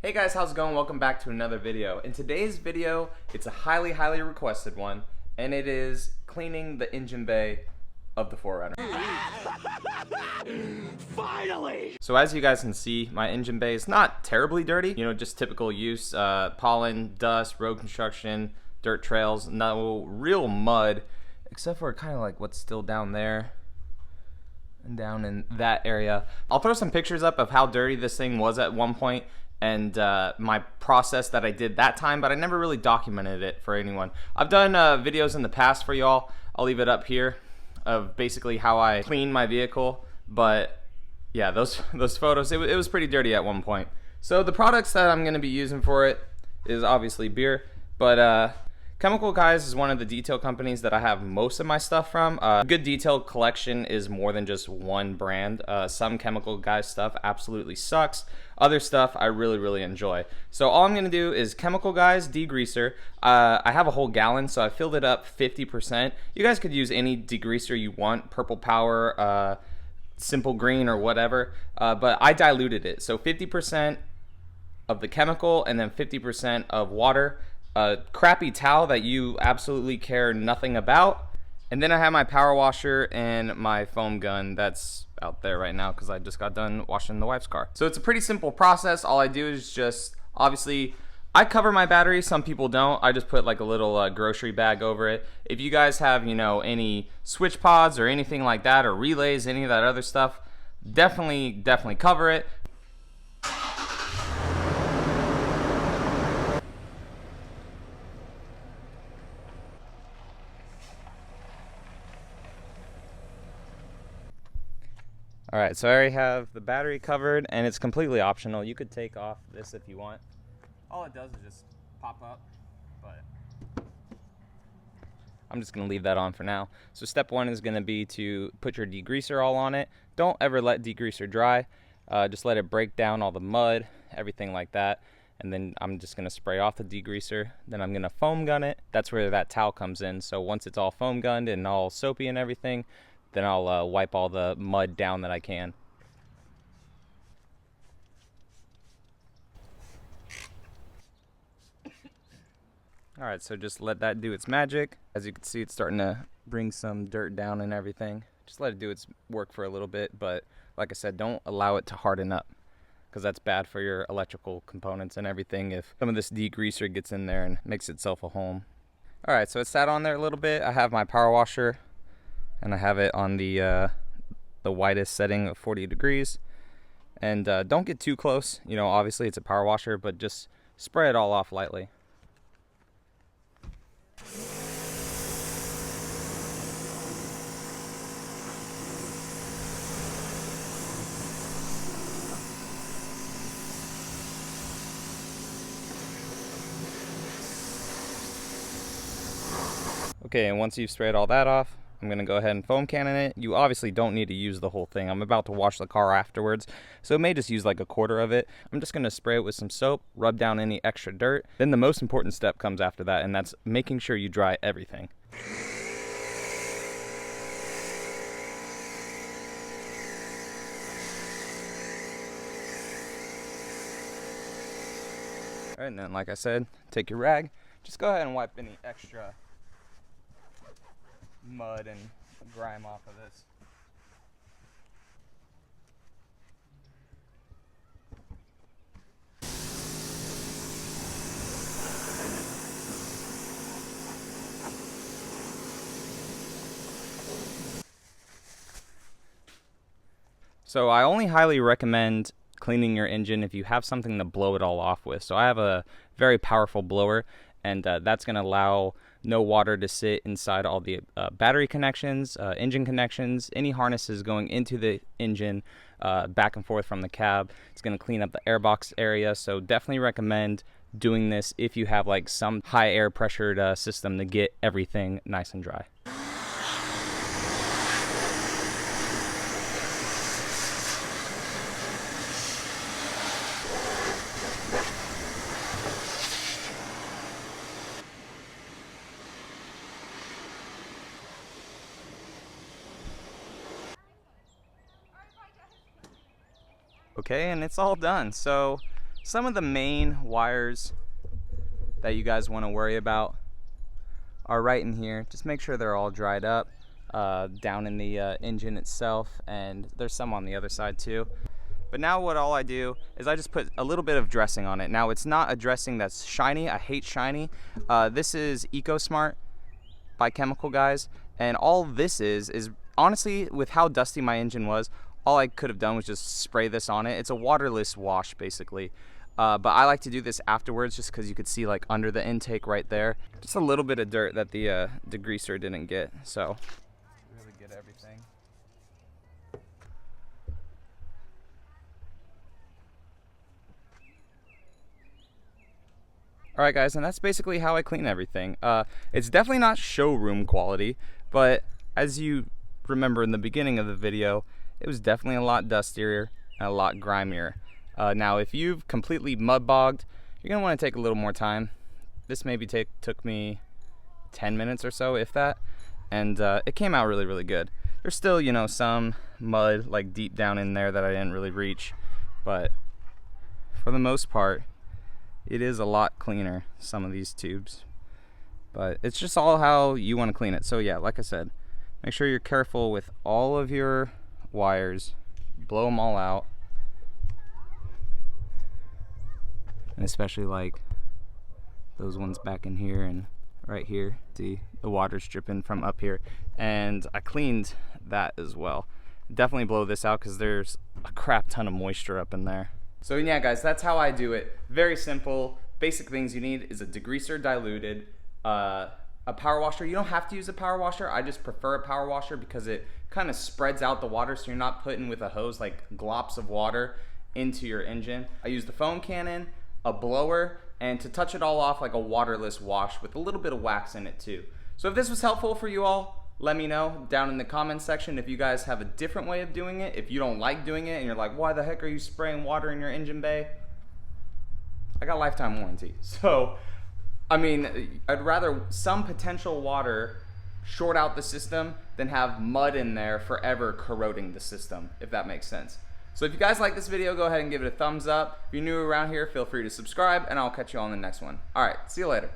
Hey guys, how's it going? Welcome back to another video. In today's video, it's a highly requested one, and it is cleaning the engine bay of the 4Runner. Finally! So as you guys can see, my engine bay is not terribly dirty, you know, just typical use, pollen, dust, road construction, dirt trails, no real mud, except for kind of like what's still down there and down in that area. I'll throw some pictures up of how dirty this thing was at one point and my process that I did that time, but I never really documented it for anyone. I've done videos in the past for y'all. I'll leave it up here of basically how I clean my vehicle, but yeah, those photos, it was pretty dirty at one point. So the products that I'm gonna be using for it is obviously beer, but Chemical Guys is one of the detail companies that I have most of my stuff from. Good detail collection is more than just one brand. Some Chemical Guys stuff absolutely sucks. Other stuff I really enjoy. So all I'm going to do is Chemical Guys degreaser. I have a whole gallon, so I filled it up 50%. You guys could use any degreaser you want, Purple Power, Simple Green, or whatever. But I diluted it. So 50% of the chemical and then 50% of water. A crappy towel that you absolutely care nothing about, and then I have my power washer and my foam gun that's out there right now because I just got done washing the wife's car. So it's a pretty simple process. All I do is just, obviously, I cover my battery. Some people don't. I just put like a little grocery bag over it. If you guys have, you know, any switch pods or anything like that, or relays, any of that other stuff, definitely cover it. Alright, so I already have the battery covered, and it's completely optional. You could take off this if you want. All it does is just pop up, but I'm just going to leave that on for now. So step one is going to be to put your degreaser all on it. Don't ever let degreaser dry. Just let it break down all the mud, everything like that. And then I'm just going to spray off the degreaser. Then I'm going to foam gun it. That's where that towel comes in. So once it's all foam gunned and all soapy and everything, then I'll wipe all the mud down that I can. Alright, so just let that do its magic. As you can see, it's starting to bring some dirt down and everything. Just let it do its work for a little bit, but like I said, don't allow it to harden up, because that's bad for your electrical components and everything if some of this degreaser gets in there and makes itself a home. Alright, so it sat on there a little bit. I have my power washer, and I have it on the widest setting of 40 degrees. And don't get too close. You know, obviously it's a power washer, but just spray it all off lightly. Okay, and once you've sprayed all that off, I'm going to go ahead and foam cannon it. You obviously don't need to use the whole thing. I'm about to wash the car afterwards, so it may just use like a quarter of it. I'm just going to spray it with some soap, rub down any extra dirt. Then the most important step comes after that, and that's making sure you dry everything. Alright, and then like I said, take your rag. Just go ahead and wipe any extra mud and grime off of this. So I only highly recommend cleaning your engine if you have something to blow it all off with. So I have a very powerful blower, and that's going to allow no water to sit inside all the battery connections, engine connections, any harnesses going into the engine, back and forth from the cab. It's going to clean up the airbox area, so definitely recommend doing this if you have like some high air pressured system to get everything nice and dry. Okay, and it's all done. So some of the main wires that you guys want to worry about are right in here. Just make sure they're all dried up down in the engine itself, and there's some on the other side too. But now all I do is I just put a little bit of dressing on it. Now it's not a dressing that's shiny. I hate shiny. This is EcoSmart by Chemical Guys, and all this is honestly, with how dusty my engine was, all I could have done was just spray this on it. It's a waterless wash basically. But I like to do this afterwards just because you could see like under the intake right there. Just a little bit of dirt that the degreaser didn't get, so really get everything. Alright guys, and that's basically how I clean everything. It's definitely not showroom quality, but as you remember in the beginning of the video, it was definitely a lot dustier and a lot grimier. Now if you've completely mud bogged, you're going to want to take a little more time. This maybe took me 10 minutes or so, if that, and it came out really, really good. There's still, you know, some mud like deep down in there that I didn't really reach, but for the most part, it is a lot cleaner, some of these tubes. But it's just all how you want to clean it. So yeah, like I said, make sure you're careful with all of your wires. Blow them all out. And especially like those ones back in here and right here. See, the water's dripping from up here. And I cleaned that as well. Definitely blow this out because there's a crap ton of moisture up in there. So yeah guys, that's how I do it. Very simple. Basic things you need is a degreaser diluted, a power washer. You don't have to use a power washer. I just prefer a power washer because it kind of spreads out the water, so you're not putting with a hose like glops of water into your engine. I use the foam cannon, a blower, and to touch it all off, like a waterless wash with a little bit of wax in it too. So if this was helpful for you all, let me know down in the comments section if you guys have a different way of doing it. If you don't like doing it and you're like, why the heck are you spraying water in your engine bay? I got lifetime warranty. So, I mean, I'd rather some potential water short out the system than have mud in there forever corroding the system, if that makes sense. So if you guys like this video, go ahead and give it a thumbs up. If you're new around here, feel free to subscribe, and I'll catch you on the next one. All right, see you later.